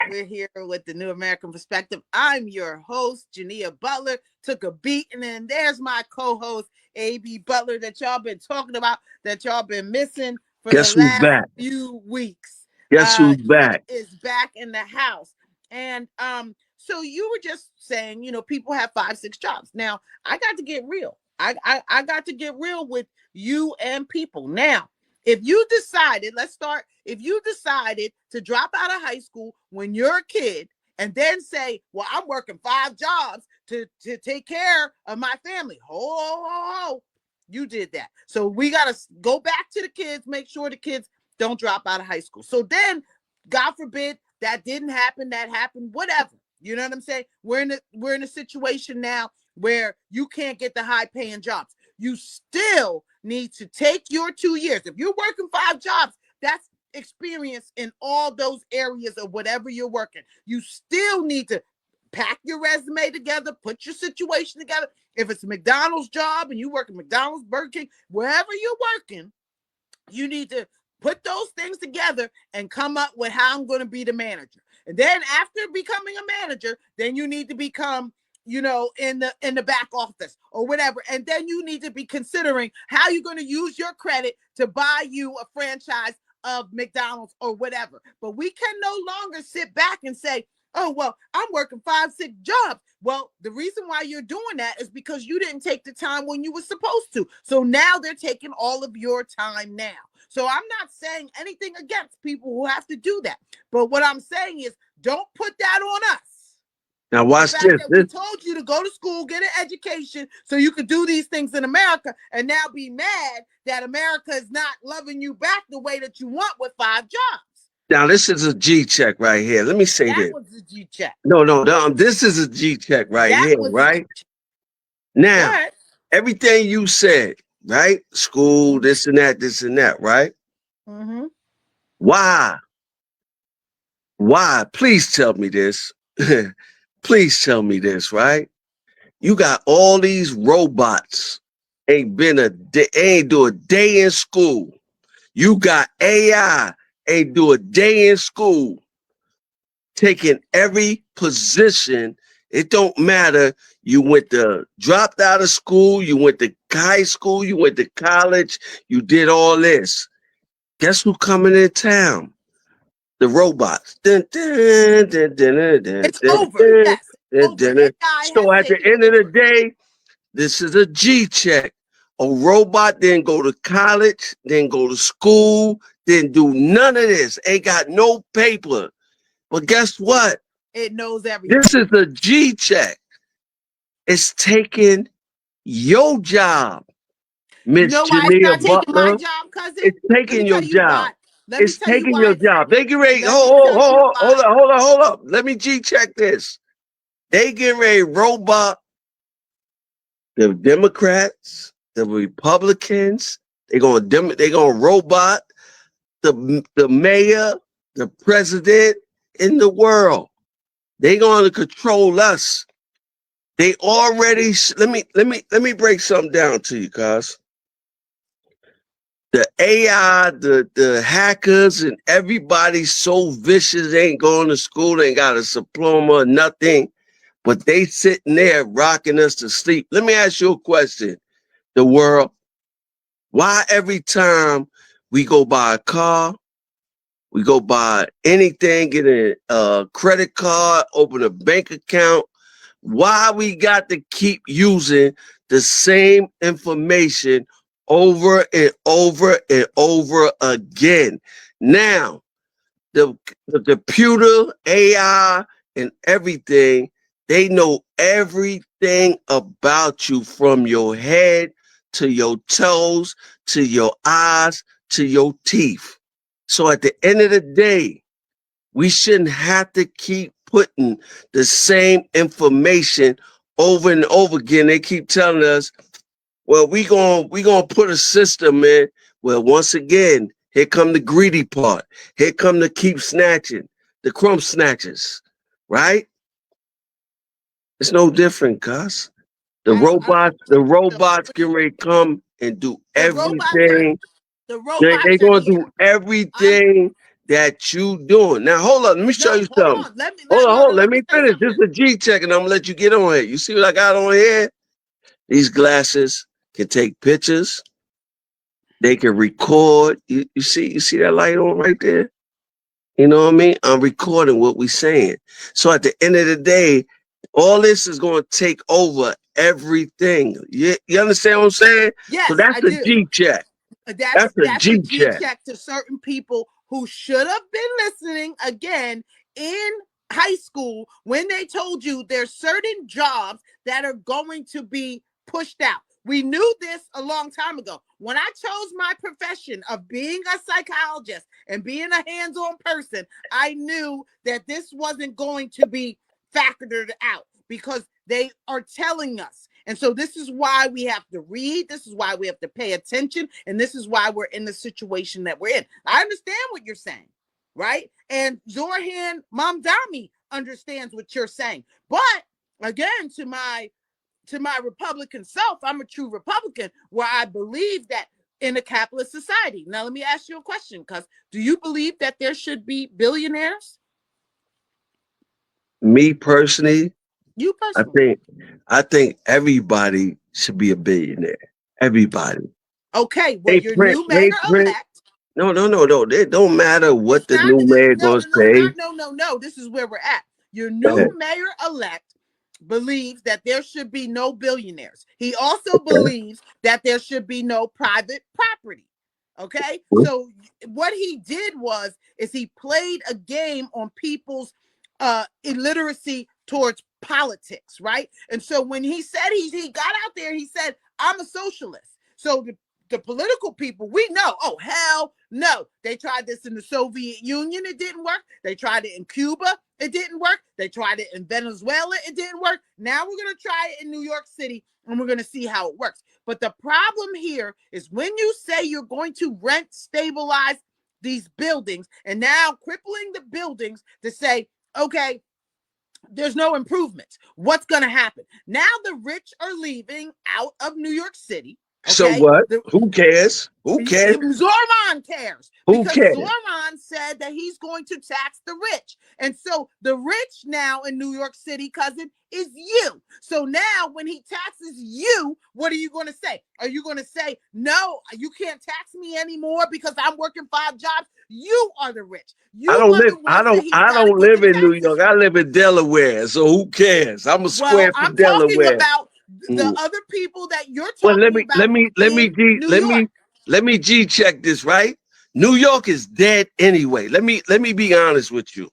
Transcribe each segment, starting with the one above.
We're here with the New American Perspective. I'm your host, Jineea Butler. Took a beat, and then there's my co-host, AB Butler, that y'all been talking about, that y'all been missing for the Guess who's last back? few weeks. Guess who's He back? is back in the house. And so you were just saying, people have 5, 6 jobs. Now, I got to get real. I got to get real with you and people. Now, if you decided, if you decided to drop out of high school when you're a kid and then say, well, I'm working 5 jobs to take care of my family. Ho, you did that. So we got to go back to the kids, make sure the kids don't drop out of high school. So then, God forbid, that didn't happen, that happened, whatever. You know what I'm saying? We're in a situation now where you can't get the high paying jobs. You still need to take your 2 years. If you're working 5 jobs, that's experience in all those areas of whatever you're working. You still need to pack your resume together, put your situation together. If it's a McDonald's job and you work at McDonald's, Burger King, wherever you're working, you need to put those things together and come up with how I'm going to be the manager. And then after becoming a manager, then you need to become in the back office or whatever. And then you need to be considering how you're going to use your credit to buy you a franchise of McDonald's or whatever. But we can no longer sit back and say, oh, well, I'm working 5, 6 jobs. Well, the reason why you're doing that is because you didn't take the time when you were supposed to. So now they're taking all of your time now. So I'm not saying anything against people who have to do that. But what I'm saying is don't put that on us. Now watch this. We told you to go to school, get an education, so you could do these things in America, and now be mad that America is not loving you back the way that you want with 5 jobs. Now this is a G check right here. Let me say this. That was a G check. No. This is a G check right here, right? Now, everything you said, right? School, this and that, right? Mm-hmm. Why? Please tell me this. Please tell me this, right? You got all these robots, ain't do a day in school. You got AI, ain't do a day in school, taking every position. It don't matter. You dropped out of school, you went to high school, you went to college, you did all this. Guess who coming in town? The robots. It's over. Yes. So at the end of the day, this is a G check. A robot didn't go to college, didn't go to school, didn't do none of this. Ain't got no paper. But guess what? It knows everything. This is a G check. It's taking your job, Miss Jineea Butler. It's taking your job. It's taking your job. They get ready. Hold up. Let me G check this. They get ready robot the Democrats, the Republicans. They're gonna robot the mayor, the president in the world. They're gonna control us. They already let me break something down to you, cuz. The AI, the hackers, and everybody's so vicious, they ain't going to school, they ain't got a diploma or nothing, but they sitting there rocking us to sleep. Let me ask you a question, the world. Why every time we go buy a car, we go buy anything, get a credit card, open a bank account, why we got to keep using the same information over and over and over again? Now, the computer, AI, and everything, they know everything about you from your head to your toes, to your eyes, to your teeth. So at the end of the day, we shouldn't have to keep putting the same information over and over again. They keep telling us, well, we gonna put a system in. Well, once again, here come the greedy part. Here come the keep snatching, the crumb snatchers, right? It's no different, cuz. The robots can ready come and do everything. They're gonna do everything that you doing. Now, hold on. Let me show No, you hold something. on. Let me Hold on, no, no, hold on. Let let me me say finish. This something. is a G check, and I'm gonna let you get on here. You see what I got on here? These glasses can take pictures. They can record. You see that light on right there? You know what I mean? I'm recording what we saying. So at the end of the day, all this is going to take over everything. You understand what I'm saying? So Yes, that's I a do. G check. That's a That's a G G check. check to certain people who should have been listening again in high school when they told you there's certain jobs that are going to be pushed out. We knew this a long time ago. When I chose my profession of being a psychologist and being a hands-on person, I knew that this wasn't going to be factored out because they are telling us. And so this is why we have to read. This is why we have to pay attention. And this is why we're in the situation that we're in. I understand what you're saying, right? And Zorhan Mamdani understands what you're saying. But again, to my Republican self, I'm a true Republican where I believe that in a capitalist society. Now, let me ask you a question, because do you believe that there should be billionaires? Me personally, You I personally. think I think everybody should be a billionaire. Everybody. Okay, well, Hey your Prince, new hey mayor Prince. elect. No, no, no, no. It don't matter what It's the not new this. mayor No, gonna no, no, say. not no, no, no. This is where we're at. Your Go new ahead. mayor elect believes that there should be no billionaires. He also Okay. believes that there should be no private property. Okay, so what he did was is he played a game on people's illiteracy towards politics, right? And so when he said he got out there, he said, I'm a socialist. So the political people, we know, oh, hell no. They tried this in the Soviet Union, it didn't work. They tried it in Cuba, it didn't work. They tried it in Venezuela, it didn't work. Now we're going to try it in New York City and we're going to see how it works. But the problem here is when you say you're going to rent stabilize these buildings and now crippling the buildings to say, okay, there's no improvements. What's going to happen? Now the rich are leaving out of New York City. So Okay. what? Who cares? Who cares? Zorman cares Who because cares? Zorman said that he's going to tax the rich. And so the rich now in New York City, cousin, is you. So now when he taxes you, what are you going to say? Are you going to say, no, you can't tax me anymore because I'm working 5 jobs? You are the rich. You are the ones that he's I got to don't get the live in New taxes York. from. I live in Delaware. So who cares? I'm a Well, square from I'm talking Delaware. about the Mm. other people that you're Well, talking about in New York. let me G check this, right? New York is dead anyway. Let me be honest with you.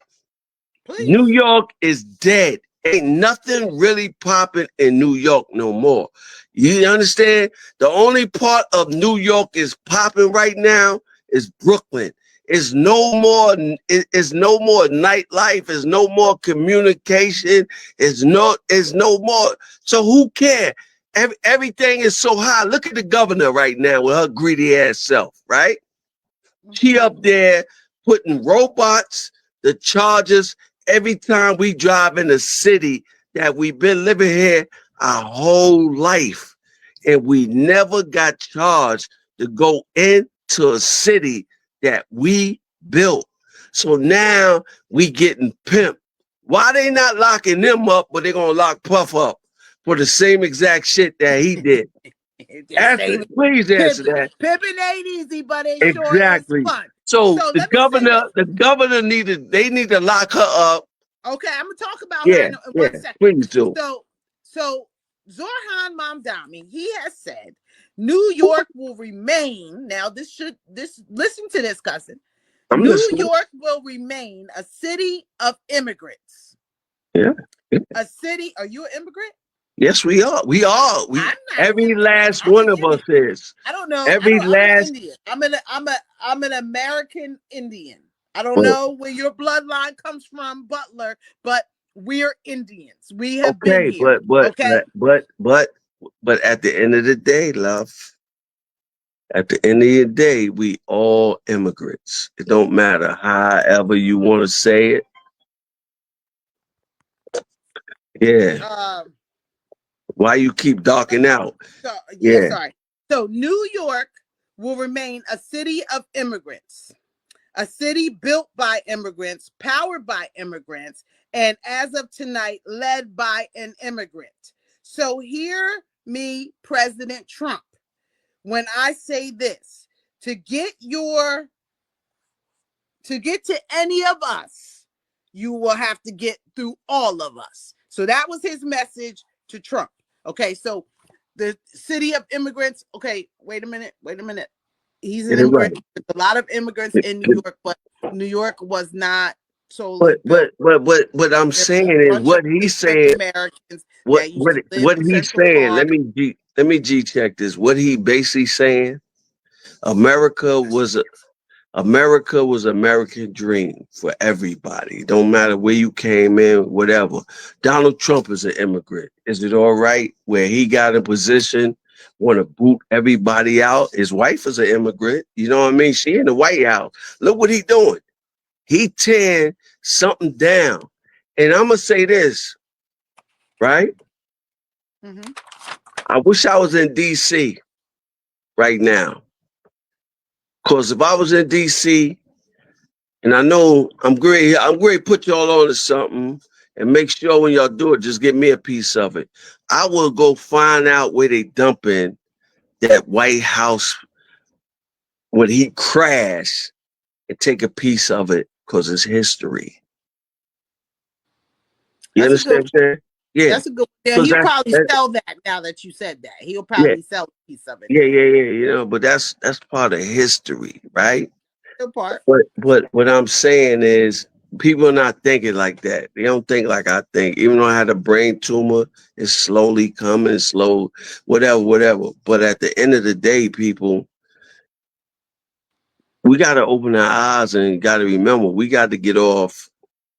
New Please. York is dead. Ain't nothing really popping in New York no more. You understand? The only part of New York is popping right now is Brooklyn. It's no more. It's no more nightlife. It's no more communication. It's no more. So who cares? Everything is so high. Look at the governor right now with her greedy ass self. Right? She Mm-hmm. up there putting robots, the chargers, every time we drive in the city that we've been living here our whole life. And we never got charged to go into a city that we built. So now we getting pimped. Why they not locking them up, but they gonna lock Puff up for the same exact shit that he did? Just Answer, please answer pimping. that. Pimping ain't easy, but it sure is Exactly. fun. So So let me say this. the governor they need to lock her up. Okay, I'm gonna talk about her Yeah, in yeah, 1 second. please do. So Zorhan Mamdani, he has said New York will remain. Now, this listen to this, cousin. I'm New listening. York will remain a city of immigrants. Yeah. Yeah. A city. Are you an immigrant? Yes, we are. We are. I'm We not an every immigrant. last I'm an one of us Indian. is. I don't know. Every I'm an last Indian. I'm an American Indian. I don't well, know where your bloodline comes from, Butler, but we're Indians. We have been okay, here. Okay. but at the end of the day, love, at the end of the day, we all immigrants. It don't matter however you want to say it. Yeah. Um. Why you keep darking out? So yeah, Yeah. sorry. So New York will remain a city of immigrants, A city built by immigrants, powered by immigrants, and as of tonight, led by an immigrant. So hear me, President Trump, when I say this. To get to any of us, you will have to get through all of us. So that was his message to Trump. Okay, so the city of immigrants. Okay, wait a minute. He's an Get it right. immigrant. There's a lot of immigrants in New York, but New York was not solely But built. what I'm There saying was a is bunch of what he's immigrant saying. Americans that used to live What in he's Central saying. Park. Let me G check this. What he basically saying. America was American dream for everybody. Don't matter where you came in, whatever. Donald Trump is an immigrant. Is it all right where he got in position, want to boot everybody out? His wife is an immigrant. You know what I mean? She in the White House. Look what he doing. He tearing something down. And I'm gonna say this, right? Mm-hmm. I wish I was in DC right now. Cause if I was in DC, and I know I'm great to put y'all on to something and make sure when y'all do it, just give me a piece of it. I will go find out where they dumping that White House when he crashed and take a piece of it because it's history. You That's a understand good. what I'm saying? Yeah. That's a good. Yeah, Because he'll probably that sell that now that you said that. He'll yeah, probably sell a piece of it now. yeah. You know, but that's part of history, right? Good part. But what I'm saying is people are not thinking like that. They don't think like I think. Even though I had a brain tumor, it's slowly coming, slow, whatever. But at the end of the day, people, we got to open our eyes and got to remember we got to get off.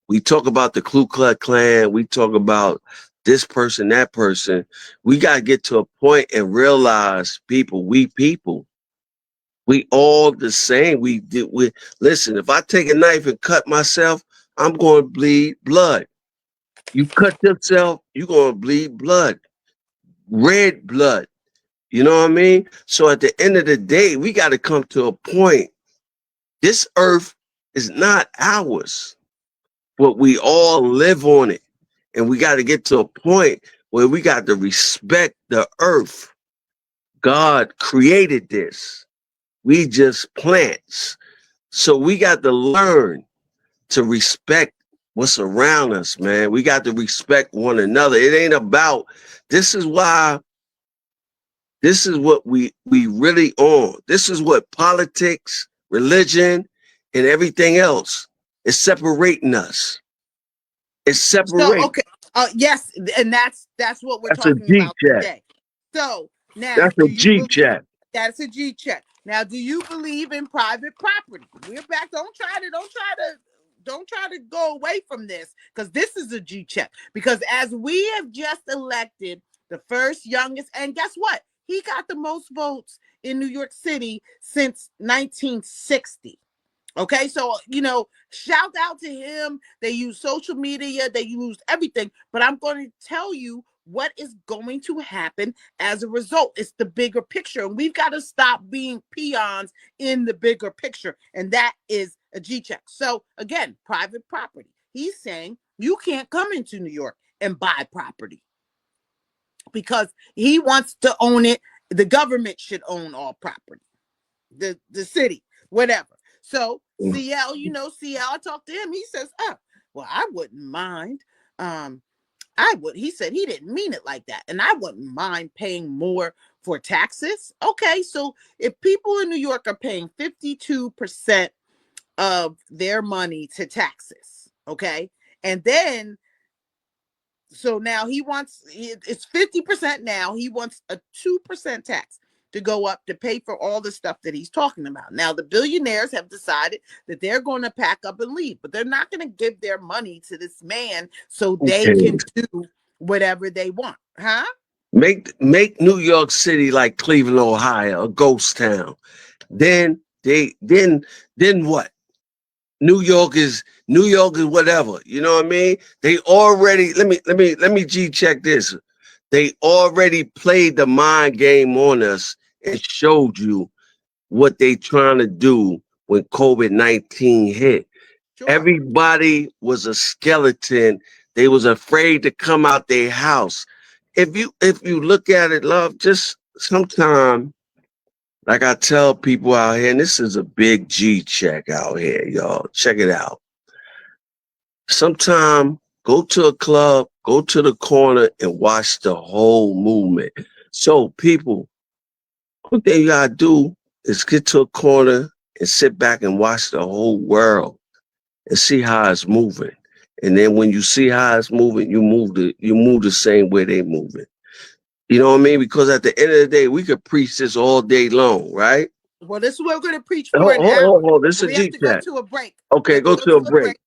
We talk about the Ku Klux Klan. We talk about this person, that person. We got to get to a point and realize, people, we all the same. We listen. If I take a knife and cut myself, I'm going to bleed blood. You cut yourself, you're going to bleed blood, red blood. You know what I mean? So at the end of the day, we got to come to a point. This earth is not ours, but we all live on it, and we got to get to a point where we got to respect the earth. God created this. We just plants. So we got to learn to respect what's around us, man. We got to respect one another. It ain't about, this is why, this is what we really on. This is what politics, religion, and everything else is separating us. It's So separating. okay, yes, and that's what we're That's a talking G about chat. today. So now, That's a do you G believe chat. that's a G check? Now, do you believe in private property? We're back. Don't try to go away from this because this is a G check. Because as we have just elected the first youngest, and guess what? He got the most votes in New York City since 1960. Okay, so shout out to him. They use social media, they use everything, but I'm going to tell you what is going to happen as a result. It's the bigger picture, and we've got to stop being peons in the bigger picture, and that is a G check. So again, private property. He's saying you can't come into New York and buy property because he wants to own it. The government should own all property, the city, whatever. So CL, CL, I talked to him. He says, oh, well, I wouldn't mind. He said he didn't mean it like that. And I wouldn't mind paying more for taxes. Okay, so if people in New York are paying 52% of their money to taxes, okay, and then so now it's 50% now. He wants a 2% tax to go up to pay for all the stuff that he's talking about. Now, the billionaires have decided that they're going to pack up and leave, but they're not going to give their money to this man so they Okay. can do whatever they want. Huh? Make New York City like Cleveland, Ohio, a ghost town. Then what? New York is whatever. You know what I mean? They already let me G check this. They already played the mind game on us and showed you what they trying to do when COVID-19 hit. Sure. Everybody was a skeleton. They was afraid to come out their house. If you look at it, love, just sometime, like I tell people out here, and this is a big G check out here, y'all. Check it out. Sometime go to a club, go to the corner and watch the whole movement. So people, one thing you gotta do is get to a corner and sit back and watch the whole world and see how it's moving. And then when you see how it's moving, you move the same way they move it. You know what I mean? Because at the end of the day, we could preach this all day long, right? Well, this is what we're going to preach for an hour. Hold. This is a We have G to go chat. to a break. We Okay, have to go go to a to a break. break.